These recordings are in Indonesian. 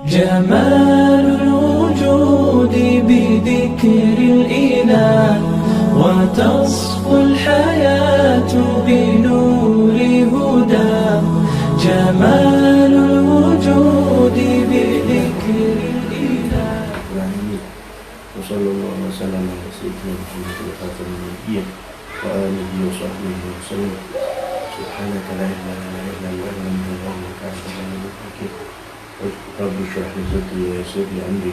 جمال الوجود بذكر الإله، وتصفو الحياة بنور هدى. جمال الوجود بذكر الإله. وصلى الله وسلم على سيدنا محمد خاتم النبيين وآله وصحبه وسلم. سبحانك لا علم لنا إلا ما علمتنا إنك أنت العليم الحكيم. رب اشرح لي صدري ويسر لي أمري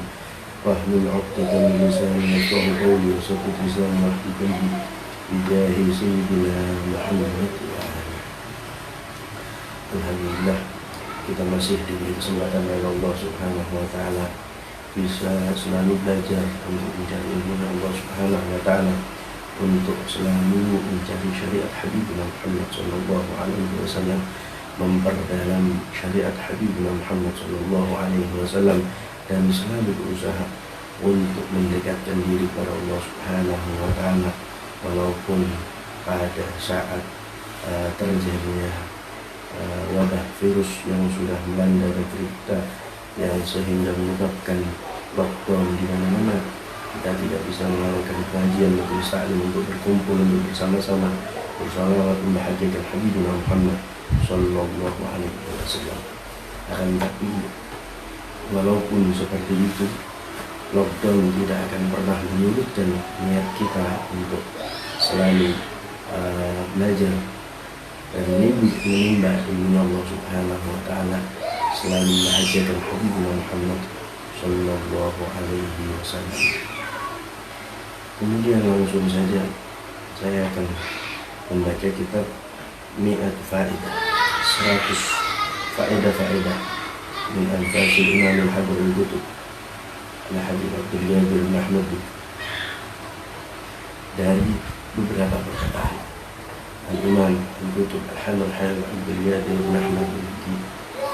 واحلل عقدة من لساني يفقهوا قولي وثبت لساني واهد قلبي بجاه سيدنا Muhammad. Alhamdulillah, kita masih diberi kesempatan oleh Allah Subhanahu wa Ta'ala bisa selalu belajar untuk mencari ilmu Allah Subhanahu wa Ta'ala, untuk selalu mencari syariat Habibina Muhammad sallallahu alaihi wasallam, memperdalam syariat Habibina Muhammad sallallahu alaihi wasallam, dan selalu berusaha untuk mendekatkan diri kepada Allah Subhanahu wa Ta'ala walaupun pada saat terjadinya wabah virus yang sudah melanda negeri kita, yang sehingga menyebabkan lockdown di mana-mana. Kita tidak bisa melakukan kajian majelis taklim untuk berkumpul untuk bersama-sama bersalawat membahagiakan Habibina Muhammad sallallahu alaihi wasallam. Akan tapi walaupun seperti itu, lockdown tidak akan pernah menyurutkan niat kita untuk selalu belajar dan menimba ilmu Allah Subhanahu wa Ta'ala, selalu membahagiakan Habibina Muhammad sallallahu alaihi wasallam. Kemudian langsung saja saya akan membaca kitab Mi'at Fa'idah, 100 faedah-faedah min anfasil Imam al-Habib al-Qutub Al-Habib Abdul Qadir bin Ahmad, dari beberapa perkataan Al-Imam al-Qutub Al-Habib Abdul Qadir bin Ahmad.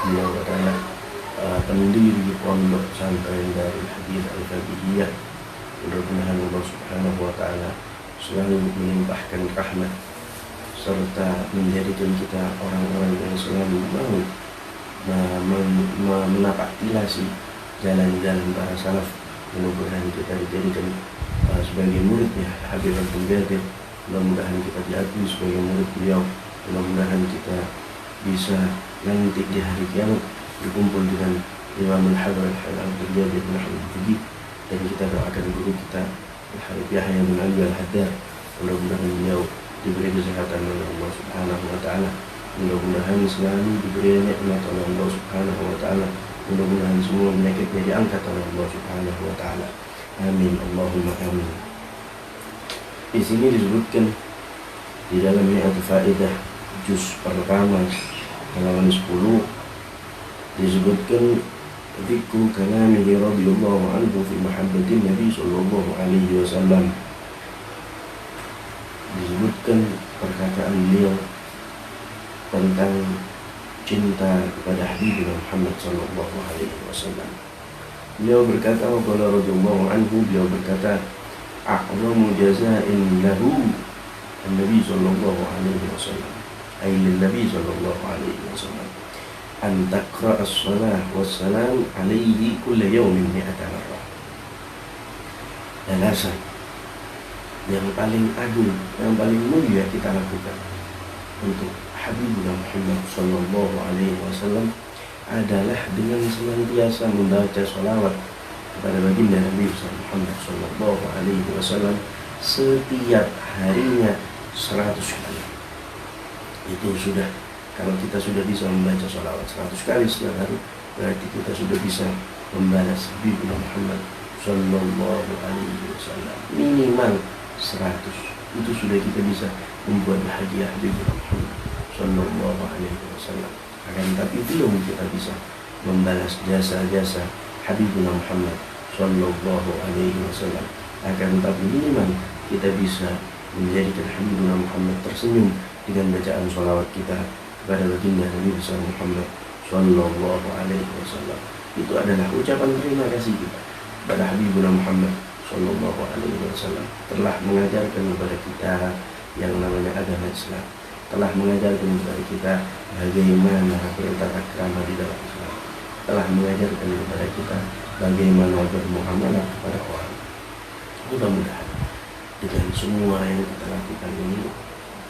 Beliau adalah pendiri pondok pesantren Darul Hadits Al-Faqihiyah. Mudah-mudahan Allah Subhanahu wa Ta'ala selalu melimpahkan rahmat serta menjadikan kita orang-orang yang selalu mau menapaktilasi jalan-jalan para salaf. Mudah-mudahan kita dijadikan sebagai muridnya Habib Abdul Qadir. Mudah-mudahan kita diakui sebagai murid beliau. Mudah-mudahan kita bisa nanti di hari kiamat berkumpul dengan Imam al-Habib Abdul Qadir bin Ahmad. Dan kita doakan guru kita Al-Habib Yahya bin Ali Al-Haddad. Mudah-mudahan beliau diberi kesehatan oleh Allah Subhanahu wa Ta'ala. Mudah-mudahan selalu diberi nikmat oleh Allah Subhanahu wa Ta'ala. Mudah-mudahan semua penyakitnya diangkat oleh Allah Subhanahu wa Ta'ala. Amin Allahumma amin. Di sini disebutkan di dalam Mi'at Fa'idah juz pertama halaman 10 disebutkan dzikru kalamihi radhiyallahu anhu fi mahabbatin Nabi sallallahu alaihi wasallam. Disebutkan perkataan beliau tentang cinta kepada Habibina Muhammad sallallahu alaihi wasallam. Beliau berkata, qala radhiyallahu anhu, beliau berkata, a'zamu jaza'in lahu an-nabi sallallahu alaihi wasallam, ay lin-nabi sallallahu alaihi wasallam, an taqra as-salah was-salam alaihi kulla yawmin mi'ata marrah. Alasan yang paling agung, yang paling mulia kita lakukan untuk Habibina Muhammad sallallahu alaihi wasallam adalah dengan senantiasa membaca salawat kepada baginda Nabi Muhammad sallallahu alaihi wasallam setiap harinya 100 kali. Itu sudah, kalau kita sudah bisa membaca salawat 100 kali setiap hari, berarti kita sudah bisa membalas Habibina Muhammad sallallahu alaihi wasallam minimal 100. Itu sudah kita bisa membuat bahagia Habibina Muhammad sallallahu alaihi wasallam. Akan tapi belum kita bisa membalas jasa-jasa Habibina Muhammad sallallahu alaihi wasallam. Akan tapi minimal kita bisa menjadikan Habibina Muhammad tersenyum dengan bacaan salawat kita kepada baginda Nabi Muhammad sallallahu alaihi wasallam. Itu adalah ucapan terima kasih kita kepada Habibina Muhammad sallallahu alaihi wasallam, telah mengajarkan kepada kita yang namanya agama Islam, telah mengajarkan kepada kita bagaimana bertata krama di dalam Islam, telah mengajarkan kepada kita bagaimana bermuamalah kepada orang. Mudah-mudahan dengan semua yang kita lakukan ini,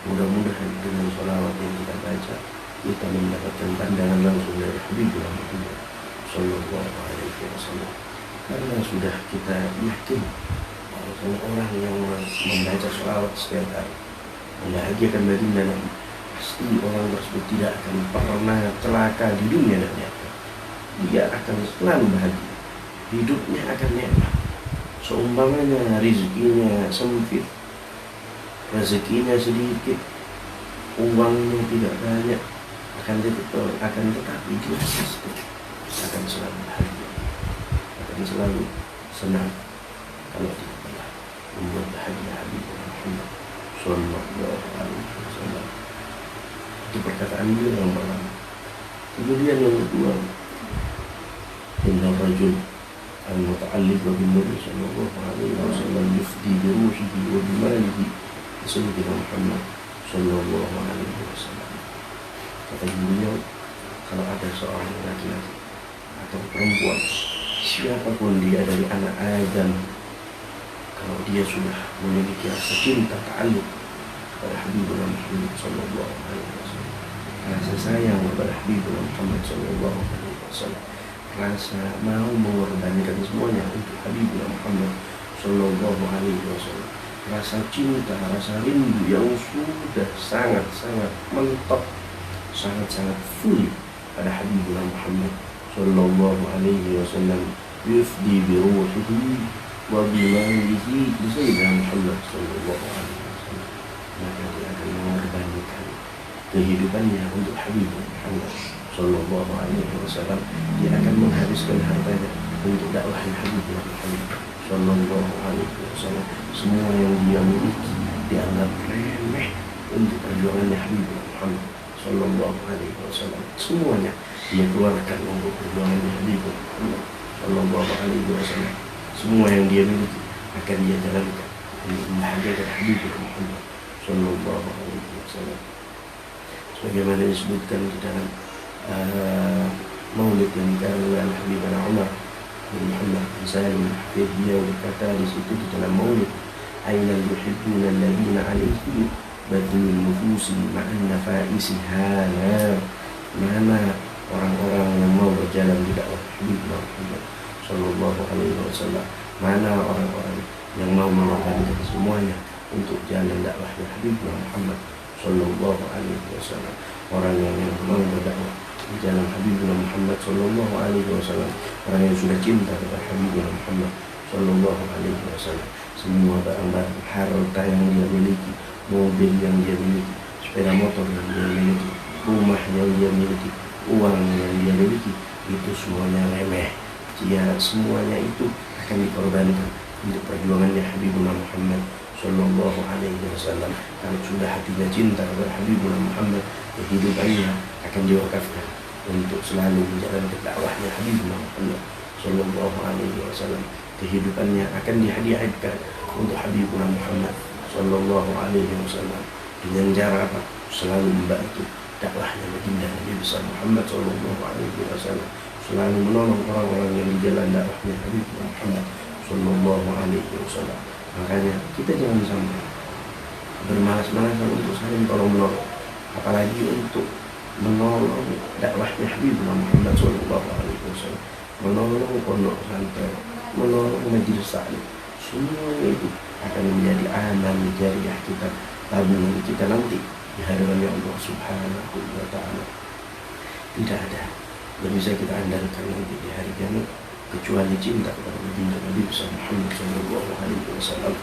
mudah-mudahan dengan sholawat yang kita baca, kita mendapatkan pandangan langsung dari Habibullah Muhammad Sallallahu Alaihi Wasallam. Karena sudah kita yakin bahwa orang yang membaca sholawat setiap hari membahagiakan baginda Nabi, pasti orang tersebut tidak akan pernah celaka di dunia dan di akhirat. Dia akan selalu bahagia, hidupnya akan nikmat. Seumpamanya rezekinya sempit, rezekinya sedikit, uangnya tidak banyak, akan tetapi dia pasti akan selalu bahagia, akan selalu senang kalau dia telah membuat bahagia Habibullah Muhammad Sallallahu Alaihi Wasallam. Itu perkataan beliau yang pertama. Kemudian yang kedua, innal rajul al-muta'alliq bin Nabi sallallahu alaihi wasallam yufdi bi ruhihi wa bi malihi sayyidina Muhammad sallallahu alaihi wasallam. Kata beliau, kalau ada seorang laki-laki atau perempuan, siapapun dia dari anak Adam, kalau dia sudah memiliki rasa cinta ta'alluq kepada Habibullah Muhammad sallallahu alaihi wasallam, rasa sayang kepada Habibullah Muhammad sallallahu alaihi wasallam, rasa mau mengorbankan semuanya untuk Habibullah Muhammad sallallahu alaihi wasallam, rasa cinta, rasa rindu yang sudah sangat-sangat mentok, sangat-sangat full pada Habibullah Muhammad sallallahu alaihi wasallam, yufdi bi ruhihi wa bi malihi li sayyidina Muhammad sallallahu alaihi wasallam, maka dia akan mengorbankan kehidupannya untuk Habibullah Muhammad sallallahu alaihi wasallam. Dia akan menghabiskan hartanya untuk dakwahnya Habibullah Muhammad sallallahu alaihi wasallam. Semua yang dia miliki dianggap remeh untuk perjuangannya Habibullah Muhammad sallallahu alaihi wasallam. Semuanya dia keluarkan untuk perjuangannya Habibullah Muhammad sallallahu alaihi wasallam. Semua yang dia miliki akan dia jalankan untuk membahagiakan Habibullah Muhammad sallallahu alaihi wasallam. Sebagaimana disebutkan di dalam maulid yang dikatakan Habibana Umar bin Muhammad bin Salim, dia berkata di situ di dalam maulid, aina yuhibbuna alladhina alaihim badlul nufusi ma'an nafaisi hana, mana orang-orang yang mau berjalan di dakwah Habibullah Muhammad sallallahu alaihi wasallam, mana orang-orang yang mau mengorbankan semuanya untuk jalan dakwahnya Habibullah Muhammad sallallahu alaihi wasallam. Orang yang mau berdakwah di jalan Habibullah Muhammad sallallahu alaihi wasallam, orang yang sudah cinta kepada Habibullah Muhammad sallallahu alaihi wasallam, semua barang-barang harta yang dia miliki, mobil yang dia miliki, sepeda motor yang dia miliki, rumah yang dia miliki, uang yang dia miliki, itu semuanya remeh. Dia semuanya itu akan dikorbankan untuk perjuangannya Habibullah Muhammad sallallahu alaihi wasallam. Kalau sudah hatinya cinta kepada Habibullah Muhammad, kehidupannya akan diwakafkan untuk selalu menjalankan dakwahnya Habibullah Muhammad sallallahu alaihi wasallam. Kehidupannya akan dihadiahkan untuk Habibullah Muhammad sallallahu alaihi wasallam dengan cara apa? Selalu membantu dakwahnya baginda Nabi besar Muhammad sallallahu alaihi wasallam, selalu menolong orang-orang yang di jalan dakwahnya Habibullah Muhammad sallallahu alaihi wasallam. Makanya kita jangan sampai bermalas-malasan untuk saling tolong-menolong, apalagi untuk menolong dakwahnya Habibullah Muhammad sallallahu alaihi wasallam, menolong pondok pesantren, menolong majelis taklim. Semuanya itu akan menjadi amal jariah kita, tabungan kita nanti di hadapan Allah Subhanahu wa taala. Tidak ada yang bisa kita andalkan nanti di hari kiamat kecuali cinta kepada baginda Nabi besar Muhammad sallallahu alaihi wasallam,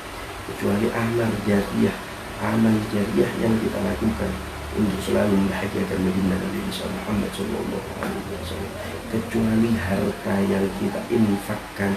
kecuali amal jariah yang kita lakukan untuk selalu membahagiakan baginda Nabi besar Muhammad sallallahu alaihi wasallam, kecuali harta yang kita infakkan,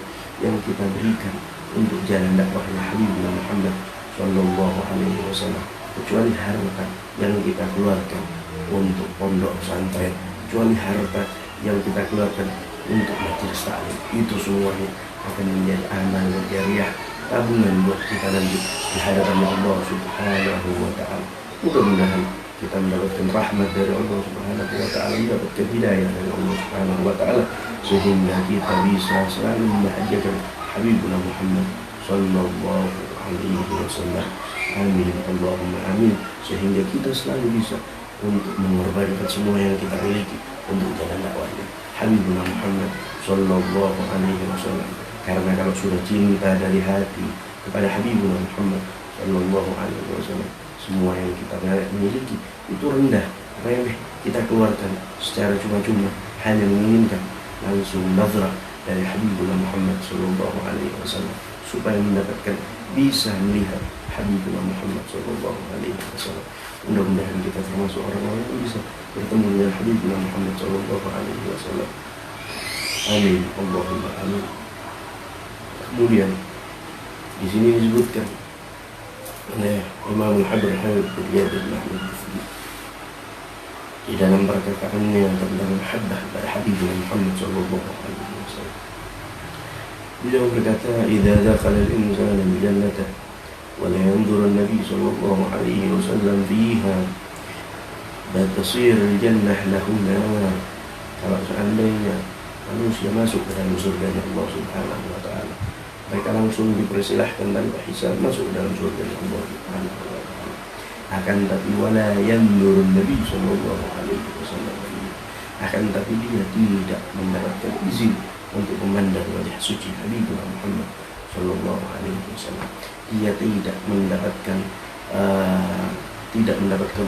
yang kita berikan untuk jalan dakwahnya Habibullah Muhammad sallallahu alaihi wasallam, kecuali harta yang kita keluarkan untuk pondok pesantren, kecuali harta yang kita keluarkan untuk majelis taklim. Itu semuanya akan menjadi amal jariah, tabungan buat kita nanti di hadapan Allah Subhanahu wa taala. Mudah-mudahan kita mendapatkan rahmat dari Allah Subhanahu wa Ta'ala, mendapatkan hidayah dari Allah Subhanahu wa Ta'ala, sehingga kita bisa selalu membahagiakan Habibuna Muhammad sallallahu alaihi wasallam. Amin Allahumma amin. Sehingga kita selalu bisa untuk mengorbankan semua yang kita miliki untuk jalan dakwahnya Habibuna Muhammad sallallahu alaihi wasallam. Karena kalau sudah cinta dari hati kepada Habibuna Muhammad sallallahu alaihi wasallam, semua yang kita miliki itu rendah, remeh, kita keluarkan secara cuma-cuma, hanya menginginkan langsung nazrah dari Habibuna Muhammad sallallahu alaihi wasallam, supaya mendapatkan, bisa melihat Habibuna Muhammad sallallahu alaihi wasallam. Mudah-mudahan kita termasuk orang-orang yang bisa bertemu dengan Habibuna Muhammad sallallahu alaihi wasallam. Amin Allahumma amin. Kemudian di sini disebutkan oleh Imam Al-Habr Habib Riyad al-Mahmud di dalam perkataannya tentang mahabbah pada Habibuna Muhammad sallallahu alaihi wasallam. Beliau berkata, "Idza dakhala al-insanu al-jannata wa la yanzuru an-nabi sallallahu alaihi wasallam fiha, bal tasir al-jannah lahu nar." Kalau seandainya manusia masuk ke dalam surga Allah Subhanahu wa Ta'ala, mereka langsung dipersilahkan tanpa hisab masuk dalam surga Allah Subhanahu wa Ta'ala. Akan tapi wala yanzuru an-nabi sallallahu alaihi wasallam, akan tapi dia tidak mendapatkan izin untuk memandang wajah suci Habibuna Muhammad sallallahu alaihi wasallam. Dia tidak mendapatkan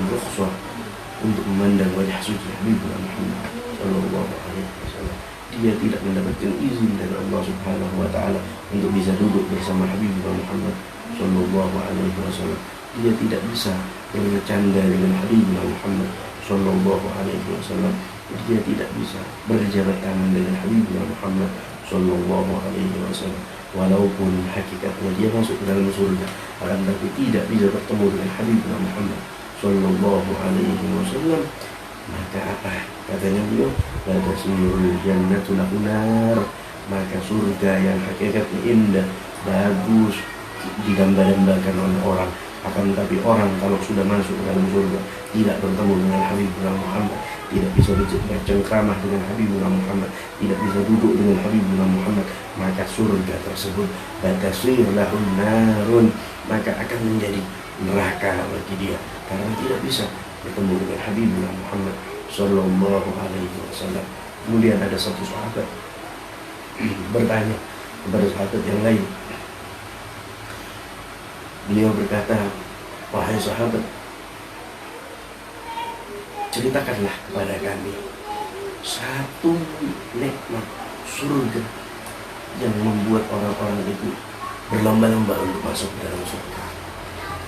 rukhsah untuk memandang wajah suci Habibuna Muhammad sallallahu alaihi wasallam. Dia tidak mendapatkan izin dari Allah Subhanahu wa Ta'ala untuk bisa duduk bersama Habibuna Muhammad sallallahu alaihi wasallam. Dia tidak bisa bercanda dengan Habibuna Muhammad sallallahu alaihi wasallam. Dia tidak bisa berjabat tangan dengan Habibuna Muhammad sallallahu alaihi wasallam. Walaupun hakikatnya dia masuk ke dalam surga, akan tapi tidak bisa bertemu dengan Habibuna Muhammad sallallahu alaihi wasallam. Maka apa katanya beliau? La tasirul jannatu lahu nar. Maka surga yang hakikatnya indah, bagus, digambar-gambarkan oleh orang, akan tapi orang kalau sudah masuk ke dalam surga tidak bertemu dengan Habibuna Muhammad, tidak bisa bercengkrama dengan Habibuna Muhammad, tidak bisa duduk dengan Habibuna Muhammad, maka surga tersebut batasir lahun narun, maka akan menjadi neraka bagi dia, karena tidak bisa bertemu dengan Habibuna Muhammad sallallahu alaihi wasallam. Kemudian ada satu sahabat bertanya kepada sahabat yang lain. Beliau berkata, "Wahai sahabat, ceritakanlah kepada kami satu nikmat surga yang membuat orang-orang itu berlomba-lomba untuk masuk ke dalam surga."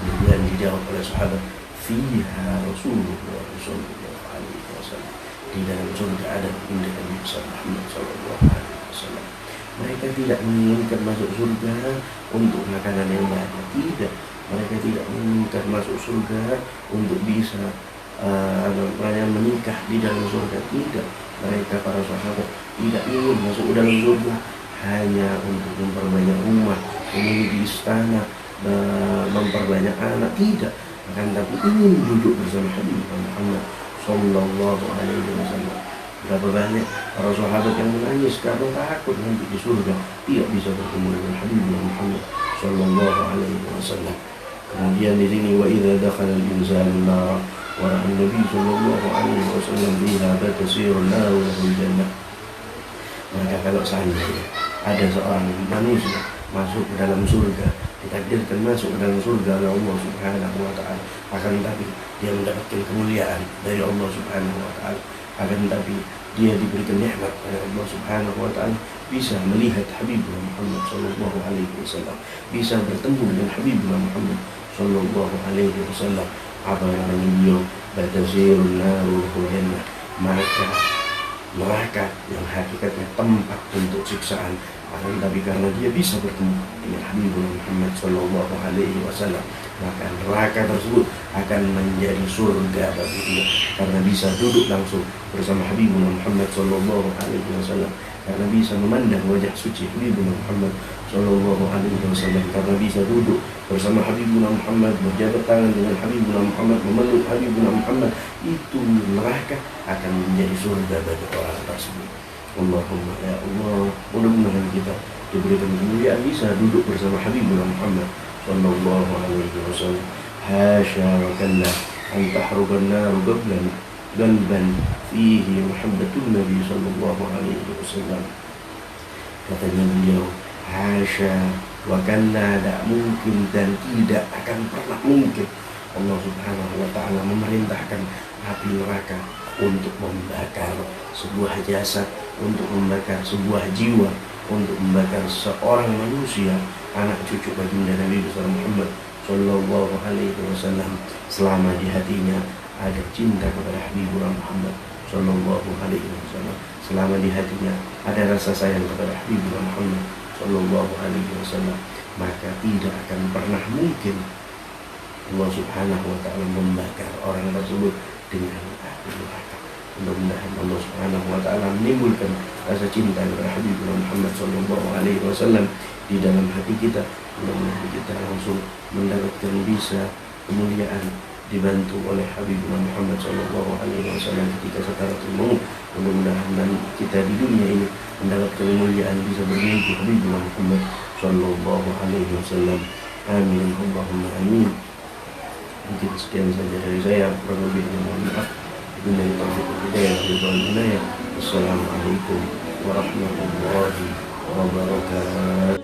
Kemudian dijawab oleh sahabat, "Fiha Rasulullah sallallahu alaihi wasallam." Di dalam surga ada baginda Nabi Muhammad sallallahu alaihi wasallam. Mereka tidak menginginkan masuk surga untuk makanan yang banyak, tidak. Mereka tidak menginginkan masuk surga untuk bisa menikah di dalam surga, tidak. Mereka para sahabat tidak ingin masuk dalam surga hanya untuk memperbanyak rumah, memiliki istana, memperbanyak anak, tidak. Akan tapi ingin duduk bersama Habib Muhammad sallallahu alaihi wasallam. Berapa banyak para sahabat yang menangis karena takut nanti di surga tidak bisa bertemu dengan Habib Muhammad sallallahu alaihi wasallam. Kemudian di sini, wa idza dakhala al-insanu nar wa ra'a an-nabi sallallahu alaihi wasallam biha batasirun nar wa jannah. Maka kalau seandainya ada seorang manusia masuk ke dalam surga, ditakdirkan masuk ke dalam surga oleh Allah Subhanahu wa Ta'ala, akan tapi dia mendapatkan kemuliaan dari Allah Subhanahu wa Ta'ala, akan tapi dia diberikan nikmat oleh Allah Subhanahu wa Ta'ala, bisa melihat Habibuna Muhammad sallallahu alaihi wasallam, bisa bertemu dengan Habibuna Muhammad sallallahu alaihi wasallam. Apa yang beliau batasirun narul jannah, maka neraka yang hakikatnya tempat untuk siksaan, akan tapi karena dia bisa bertemu dengan Habibuna Muhammad sallallahu alaihi wasallam, maka neraka tersebut akan menjadi surga bagi dia, karena bisa duduk langsung bersama Habibuna Muhammad sallallahu alaihi wasallam. karena bisa memandang wajah suci Habibuna Muhammad Sallallahu Alaihi Wasallam, karena bisa duduk bersama Habibuna Muhammad, berjabat tangan dengan Habibuna Muhammad, memeluk Habibuna Muhammad, itu neraka akan menjadi surga bagi orang tersebut. Allahumma ya Allah, mudah-mudahan kita diberikan kemuliaan bisa duduk bersama Habibuna Muhammad Sallallahu Alaihi Wasallam. Hasya wa kalla an tahruban naru qalban fihi muhabbatun Nabi Sallallahu Alaihi Wasallam. Katanya beliau, hasya wa kalla, tidak mungkin dan tidak akan pernah mungkin Allah Subhanahu wa Ta'ala memerintahkan api neraka untuk membakar sebuah jasad, untuk membakar sebuah jiwa, untuk membakar seorang manusia, anak cucu baginda Nabi besar Muhammad Sallallahu Alaihi Wasallam, selama di hatinya ada cinta kepada Habibur Muhammad Sallallahu Alaihi Wasallam, selama di hatinya ada rasa sayang kepada Habibur Muhammad Sallallahu Alaihi Wasallam, maka tidak akan pernah mungkin Allah Subhanahu wa Ta'ala membakar orang tersebut dengan api neraka. Mudah-mudahan Allah Subhanahu wa Ta'ala menimbulkan rasa cinta kepada Habibur Muhammad Sallallahu Alaihi Wasallam di dalam hati kita. Mudah-mudahan kita langsung mendapatkan bisa kemuliaan, dibantu oleh Habibur Muhammad Sallallahu Alaihi Wasallam ketika sakaratul maut. Mudah-mudahan kita di dunia ini mendapatkan kemuliaan bisa bermimpi Habibur Muhammad Sallallahu Alaihi Wasallam. Amin Allahumma amin. Mungkin sekian saja dari saya, kurang lebihnya mohon maaf. Billahi taufiq wal hidayah. Wassalamualaikum warahmatullahi wabarakatuh.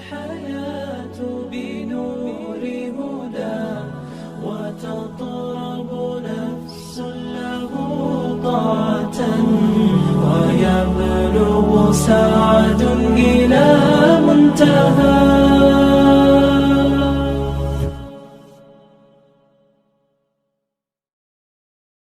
وتطرب نفس له طاعة ويبلغ سعد إلى منتهى